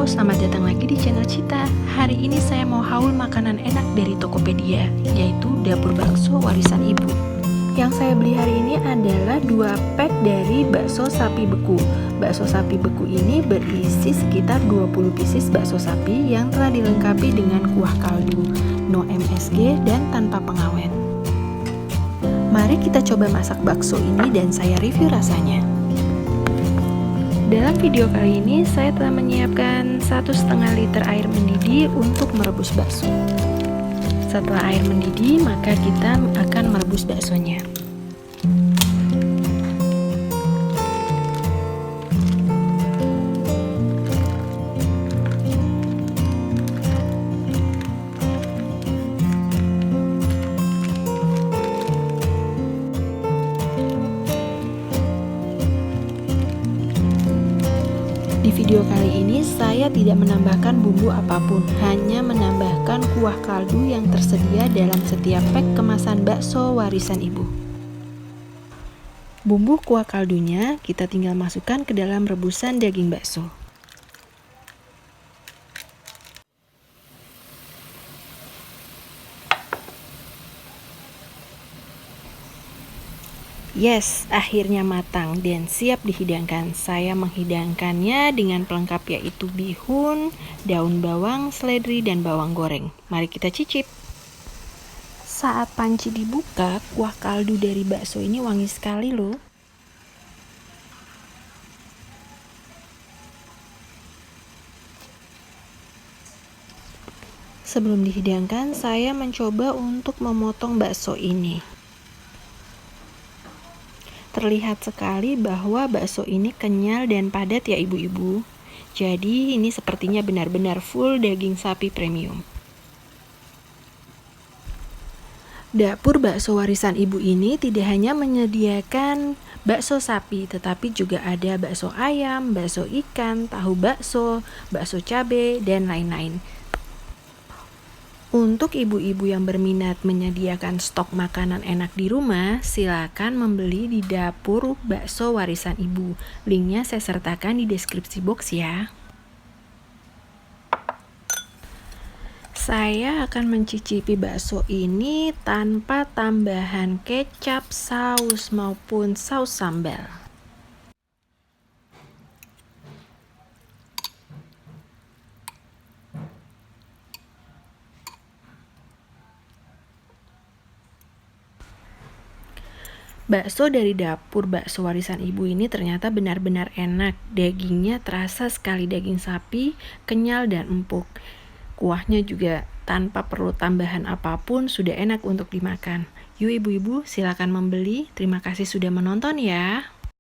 selamat datang lagi di channel Cita. Hari ini saya mau haul makanan enak dari Tokopedia, yaitu dapur bakso warisan ibu. Yang saya beli hari ini adalah 2 pack dari bakso sapi beku. Bakso sapi beku ini berisi sekitar 20 pieces bakso sapi yang telah dilengkapi dengan kuah kaldu, no MSG dan tanpa pengawet. Mari kita coba masak bakso ini dan saya review rasanya. Dalam video kali ini saya telah menyiapkan 1,5 liter air mendidih untuk merebus bakso. Setelah air mendidih, maka kita akan merebus baksonya. Di video kali ini saya tidak menambahkan bumbu apapun, hanya menambahkan kuah kaldu yang tersedia dalam setiap pack kemasan bakso warisan ibu. Bumbu kuah kaldunya kita tinggal masukkan ke dalam rebusan daging bakso. Yes, akhirnya matang dan siap dihidangkan. Saya menghidangkannya dengan pelengkap yaitu bihun, daun bawang, seledri, dan bawang goreng. Mari kita cicip. Saat panci dibuka, kuah kaldu dari bakso ini wangi sekali loh. Sebelum dihidangkan, saya mencoba untuk memotong bakso ini. Terlihat sekali bahwa bakso ini kenyal dan padat ya ibu-ibu. Jadi ini sepertinya benar-benar full daging sapi premium. Dapur bakso warisan ibu ini tidak hanya menyediakan bakso sapi, tetapi juga ada bakso ayam, bakso ikan, tahu bakso, bakso cabai, dan lain-lain. Untuk ibu-ibu yang berminat menyediakan stok makanan enak di rumah, silakan membeli di dapur bakso warisan ibu. Linknya saya sertakan di deskripsi box ya. Saya akan mencicipi bakso ini tanpa tambahan kecap, saus maupun saus sambal. Bakso dari dapur bakso warisan ibu ini ternyata benar-benar enak. Dagingnya terasa sekali daging sapi, kenyal dan empuk. Kuahnya juga tanpa perlu tambahan apapun sudah enak untuk dimakan. Yuk ibu-ibu, silakan membeli. Terima kasih sudah menonton ya.